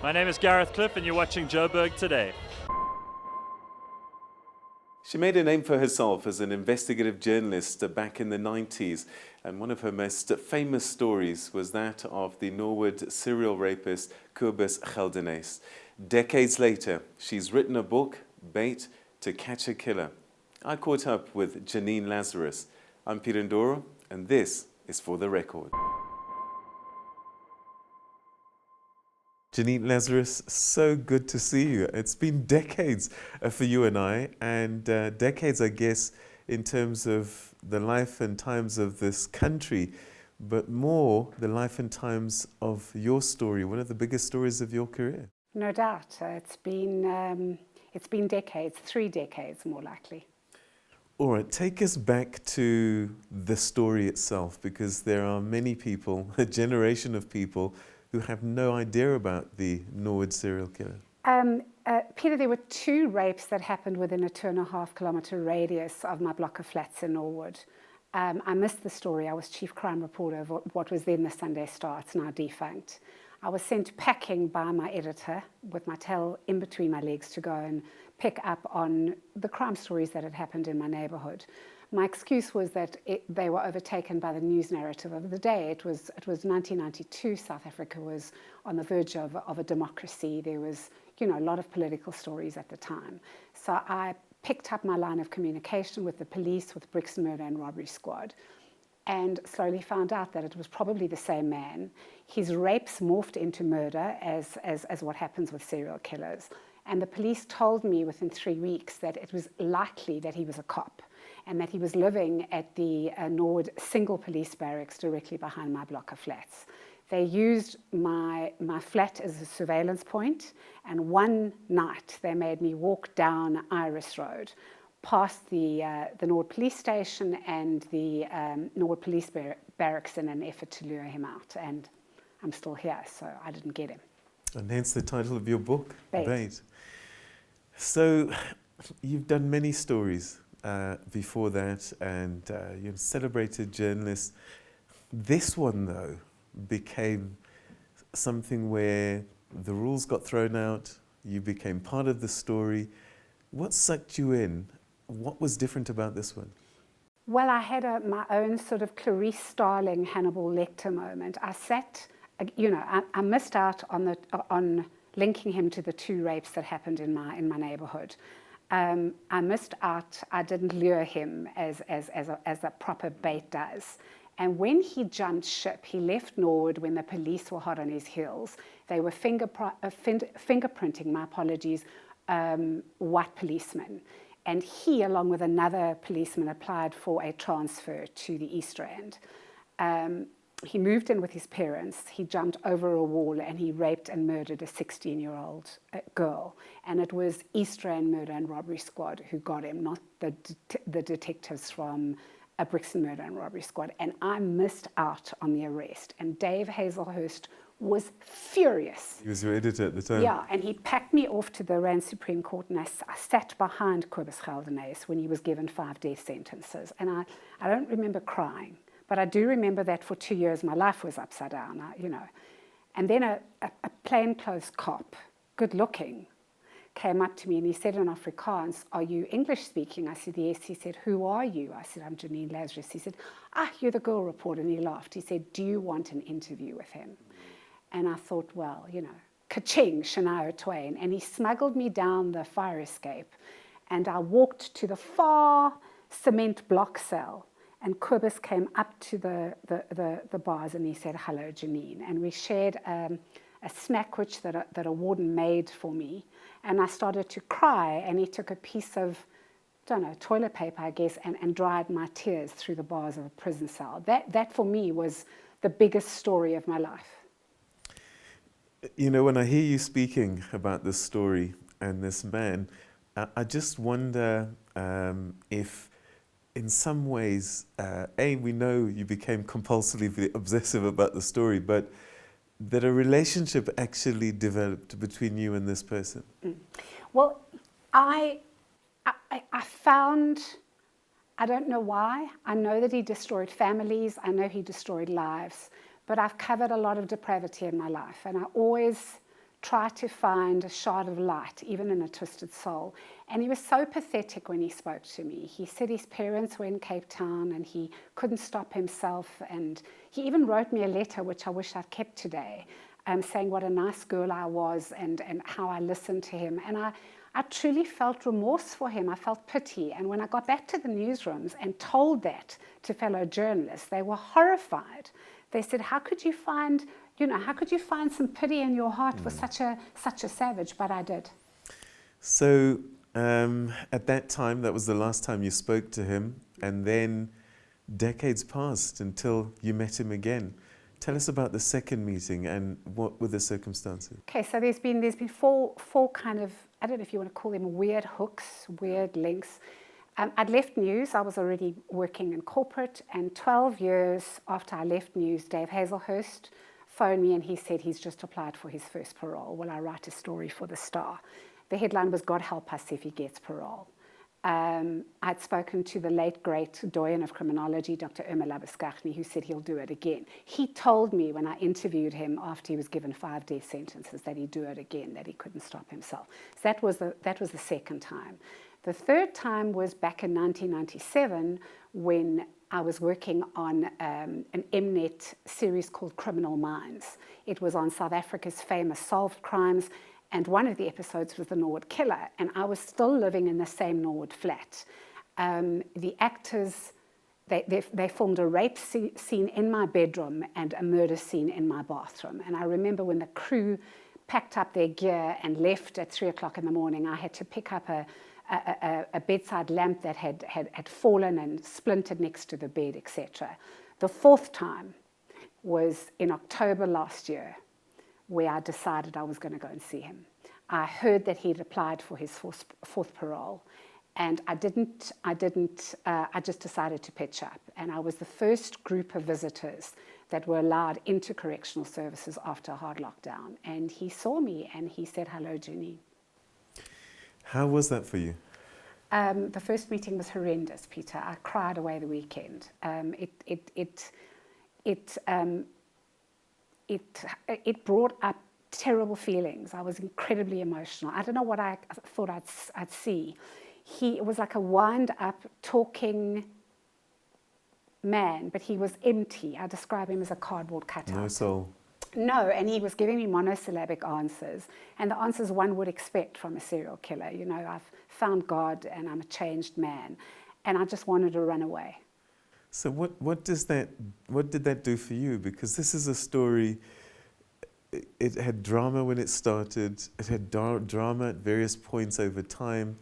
My name is Gareth Cliff and you're watching Joburg Today. She made a name for herself as an investigative journalist back in the 90s, and one of her most famous stories was that of the Norwood serial rapist Kobus Geldenhuys. Decades later, she's written a book, Bait to Catch a Killer. I caught up with Janine Lazarus. I'm Peter Ndoro, and this is For the Record. Janine Lazarus, so good to see you. It's been decades for you and I, and decades, I guess, in terms of the life and times of this country, but more the life and times of your story, one of the biggest stories of your career. No doubt. It's been decades, 3 decades more likely. All right, take us back to the story itself, because there are many people, a generation of people, who have no idea about the Norwood serial killer. Peter, there were 2 rapes that happened within a 2.5 kilometre radius of my block of flats in Norwood. I missed the story. I was chief crime reporter of what was then the Sunday Star. It's now defunct. I was sent packing by my editor with my tail in between my legs to go and pick up on the crime stories that had happened in my neighbourhood. My excuse was that they were overtaken by the news narrative of the day. It was 1992. South Africa was on the verge of a democracy. There was, a lot of political stories at the time. So I picked up my line of communication with the police, with Bricks Murder and Robbery Squad, and slowly found out that it was probably the same man. His rapes morphed into murder, as what happens with serial killers. And the police told me within 3 weeks that it was likely that he was a cop, and that he was living at the Norwood single police barracks directly behind my block of flats. They used my flat as a surveillance point, and one night they made me walk down Iris Road, past the Norwood police station and the Norwood police barracks in an effort to lure him out. And I'm still here, so I didn't get him. And hence the title of your book, Bait. Bait. So you've done many stories before that, and you're a celebrated journalist. This one, though, became something where the rules got thrown out, you became part of the story. What sucked you in? What was different about this one? Well, I had my own sort of Clarice Starling, Hannibal Lecter moment. I sat, I missed out on linking him to the 2 rapes that happened in my neighbourhood. I missed out. I didn't lure him as a proper bait does. And when he jumped ship, he left Norwood when the police were hot on his heels. They were fingerprinting, my apologies, white policemen. And he, along with another policeman, applied for a transfer to the East Rand. He moved in with his parents, he jumped over a wall, and he raped and murdered a 16-year-old girl. And it was East Rand Murder and Robbery Squad who got him, not the detectives from Bricks Murder and Robbery Squad. And I missed out on the arrest. And Dave Hazelhurst was furious. He was your editor at the time. Yeah, and he packed me off to the Rand Supreme Court, and I sat behind Kobus Geldenhuys when he was given 5 death sentences. And I don't remember crying. But I do remember that for 2 years my life was upside down, And then a plainclothes cop, good looking, came up to me and he said in Afrikaans, "Are you English speaking?" I said, "Yes." He said, "Who are you?" I said, "I'm Janine Lazarus." He said, "You're the girl reporter." And he laughed. He said, "Do you want an interview with him?" And I thought, well, ka-ching, Shania Twain. And he smuggled me down the fire escape. And I walked to the far cement block cell. And Kobus came up to the bars and he said, "Hello, Janine." And we shared a snack which that a warden made for me. And I started to cry, and he took a piece of, toilet paper, I guess, and dried my tears through the bars of a prison cell. That for me was the biggest story of my life. When I hear you speaking about this story and this man, I just wonder if in some ways, we know you became compulsively obsessive about the story, but that a relationship actually developed between you and this person. Well, I found, I don't know why, I know that he destroyed families, I know he destroyed lives, but I've covered a lot of depravity in my life, and I always try to find a shard of light, even in a twisted soul. And he was so pathetic when he spoke to me. He said his parents were in Cape Town and he couldn't stop himself. And he even wrote me a letter, which I wish I'd kept today, saying what a nice girl I was and how I listened to him. And I truly felt remorse for him. I felt pity. And when I got back to the newsrooms and told that to fellow journalists, they were horrified. They said, how could you find some pity in your heart for such a savage? But I did. So at that time, that was the last time you spoke to him, and then decades passed until you met him again. Tell us about the second meeting and what were the circumstances? Okay, so there's been four kind of, I don't know if you want to call them weird hooks, weird links. I'd left News. I was already working in corporate, and 12 years after I left News, Dave Hazelhurst phoned me and he said he's just applied for his first parole. Will I write a story for the Star? The headline was, God help us if he gets parole. I'd spoken to the late, great doyen of criminology, Dr. Irma Labuschagne, who said he'll do it again. He told me when I interviewed him after he was given 5 death sentences that he'd do it again, that he couldn't stop himself. So that was the second time. The third time was back in 1997 when I was working on an Mnet series called Criminal Minds. It was on South Africa's famous solved crimes, and one of the episodes was the Norwood killer, and I was still living in the same Norwood flat. The actors, they filmed a rape scene in my bedroom and a murder scene in my bathroom. And I remember when the crew packed up their gear and left at 3 o'clock in the morning, I had to pick up a bedside lamp that had fallen and splintered next to the bed, etc. The fourth time was in October last year, where I decided I was going to go and see him. I heard that he'd applied for his fourth parole, and I just decided to pitch up. And I was the first group of visitors that were allowed into correctional services after a hard lockdown. And he saw me and he said, hello, Janine. How was that for you? The first meeting was horrendous, Peter. I cried away the weekend. It brought up terrible feelings. I was incredibly emotional. I don't know what I thought I'd see. He was like a wind-up, talking man, but he was empty. I describe him as a cardboard cutout. No soul. No, and he was giving me monosyllabic answers, and the answers one would expect from a serial killer. You know, I've found God and I'm a changed man, and I just wanted to run away. So what did that do for you? Because this is a story, it had drama when it started, it had drama at various points over time,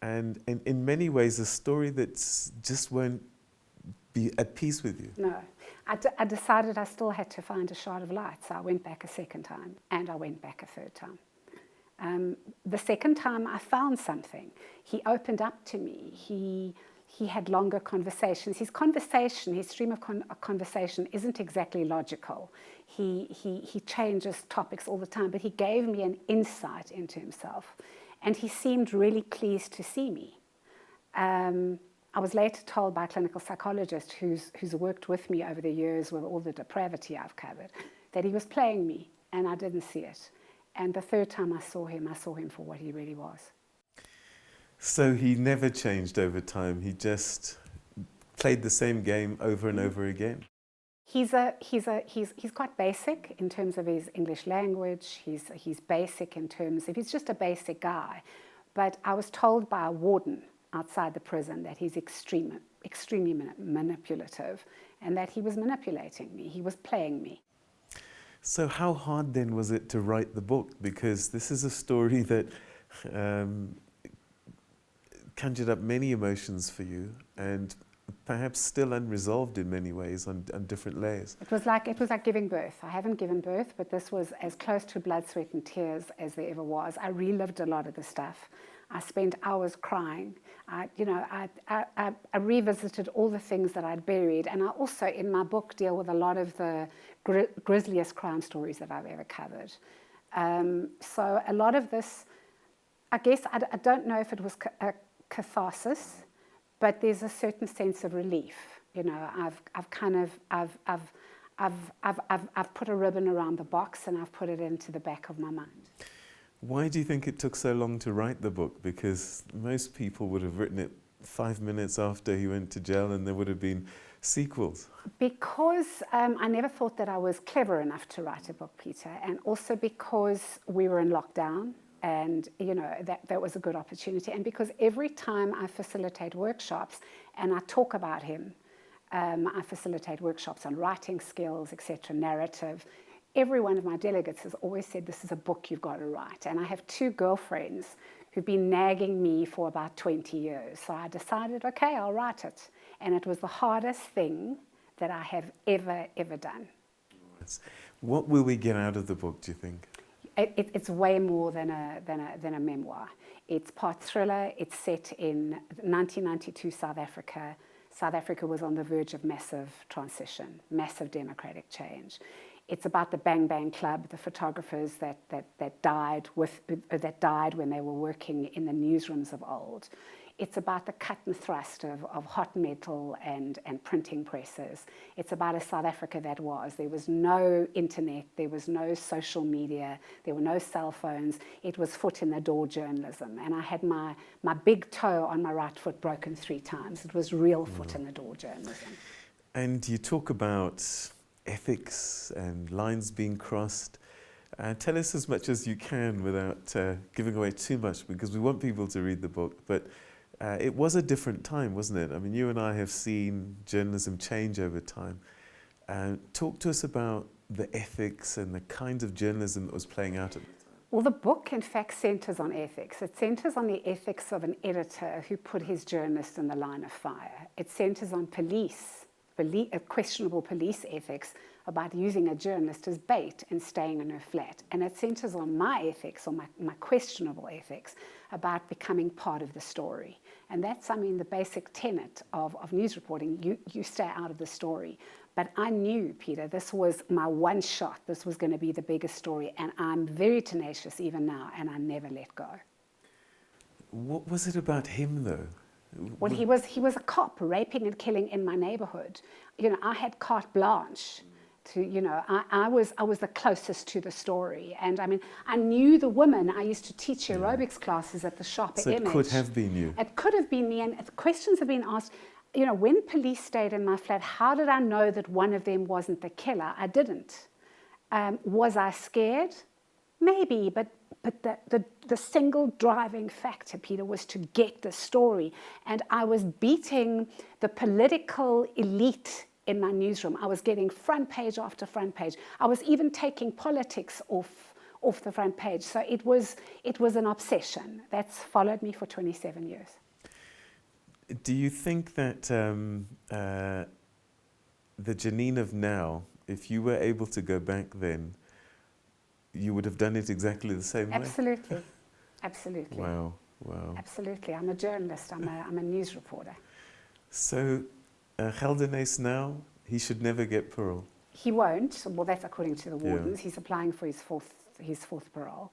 and in many ways a story that just won't be at peace with you. No. I decided I still had to find a shard of light, so I went back a second time, and I went back a third time. The second time I found something. He opened up to me. He had longer conversations. His stream of conversation isn't exactly logical. He changes topics all the time, but he gave me an insight into himself, and he seemed really pleased to see me. I was later told by a clinical psychologist who's worked with me over the years with all the depravity I've covered, that he was playing me, and I didn't see it. And the third time I saw him for what he really was. So he never changed over time. He just played the same game over and over again. He's quite basic in terms of his English language. He's basic in terms of, he's just a basic guy. But I was told by a warden outside the prison that he's extremely manipulative, and that he was manipulating me. He was playing me. So how hard then was it to write the book? Because this is a story that conjured up many emotions for you, and perhaps still unresolved in many ways on different layers. It was like giving birth. I haven't given birth, but this was as close to blood, sweat and tears as there ever was. I relived a lot of the stuff. I spent hours crying. I revisited all the things that I'd buried, and I also, in my book, deal with a lot of the grisliest crime stories that I've ever covered. So a lot of this, I guess, I don't know if it was a catharsis, but there's a certain sense of relief. You know, I've put a ribbon around the box and I've put it into the back of my mind. Why do you think it took so long to write the book? Because most people would have written it 5 minutes after he went to jail and there would have been sequels. Because I never thought that I was clever enough to write a book, Peter, and also because we were in lockdown and, you know, that was a good opportunity. And because every time I facilitate workshops and I talk about him, I facilitate workshops on writing skills, etc., narrative. Every one of my delegates has always said, this is a book you've got to write. And I have 2 girlfriends who've been nagging me for about 20 years. So I decided, okay, I'll write it. And it was the hardest thing that I have ever done. What will we get out of the book, do you think? It's way more than a memoir. It's part thriller. It's set in 1992 South Africa. South Africa was on the verge of massive transition, massive democratic change. It's about the Bang Bang Club, the photographers that died when they were working in the newsrooms of old. It's about the cut and thrust of hot metal and printing presses. It's about a South Africa that was. There was no internet, there was no social media, there were no cell phones. It was foot in the door journalism. And I had my big toe on my right foot broken 3 times. It was real foot in the door journalism. And you talk about ethics and lines being crossed. Tell us as much as you can without giving away too much, because we want people to read the book. But it was a different time, wasn't it? I mean, you and I have seen journalism change over time. Talk to us about the ethics and the kinds of journalism that was playing out at the time. Well, the book, in fact, centers on ethics. It centers on the ethics of an editor who put his journalist in the line of fire. It centers on questionable police ethics about using a journalist as bait and staying in her flat. And it centers on my ethics, or my questionable ethics, about becoming part of the story. And that's, I mean, the basic tenet of news reporting. You stay out of the story. But I knew, Peter, this was my one shot. This was going to be the biggest story. And I'm very tenacious even now, and I never let go. What was it about him, though? Well, he was a cop raping and killing in my neighborhood. You know, I had carte blanche. I was the closest to the story. And I mean, I knew the woman. I used to teach aerobics classes at the shop at Image. So it could have been you. It could have been me. And questions have been asked, you know, when police stayed in my flat, how did I know that one of them wasn't the killer? I didn't. Was I scared? Maybe, but the single driving factor, Peter, was to get the story. And I was beating the political elite in my newsroom. I was getting front page after front page. I was even taking politics off the front page. So it was an obsession that's followed me for 27 years. Do you think that the Janine of now, if you were able to go back then, you would have done it exactly the same way? Absolutely. Absolutely. Wow. Absolutely. I'm a journalist. I'm a news reporter. So, Geldenes now, he should never get parole. He won't. Well, that's according to the wardens. Yeah. He's applying for his fourth parole.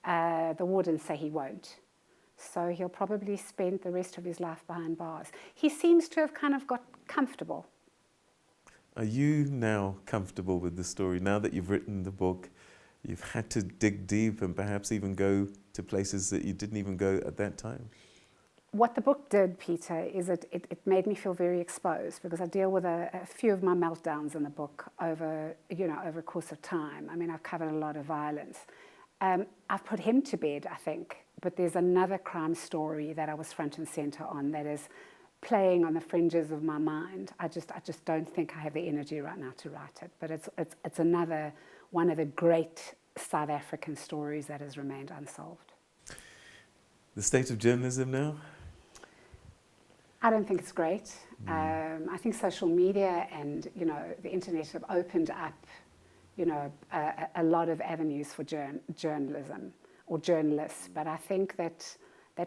The wardens say he won't. So he'll probably spend the rest of his life behind bars. He seems to have kind of got comfortable. Are you now comfortable with the story? Now that you've written the book, you've had to dig deep and perhaps even go to places that you didn't even go at that time? What the book did, Peter, is it made me feel very exposed, because I deal with a few of my meltdowns in the book over a course of time. I mean, I've covered a lot of violence. I've put him to bed, I think, but there's another crime story that I was front and center on that is playing on the fringes of my mind. I just don't think I have the energy right now to write it. But it's another one of the great South African stories that has remained unsolved. The state of journalism now? I don't think it's great. I think social media and the internet have opened up a lot of avenues for journalism or journalists. But I think that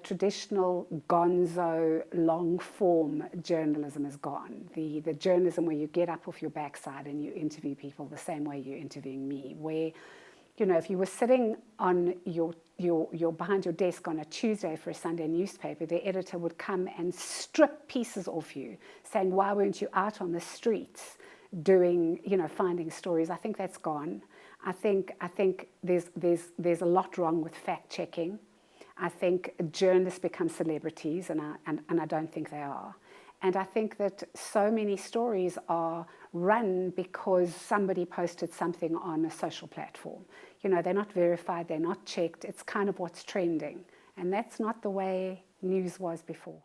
traditional gonzo long form journalism is gone. The journalism where you get up off your backside and you interview people the same way you're interviewing me, where if you were sitting on your behind your desk on a Tuesday for a Sunday newspaper, the editor would come and strip pieces off you, saying, why weren't you out on the streets doing, finding stories. I think that's gone. I think there's a lot wrong with fact checking. I think journalists become celebrities, and I don't think they are. And I think that so many stories are run because somebody posted something on a social platform. They're not verified, they're not checked. It's kind of what's trending. And that's not the way news was before.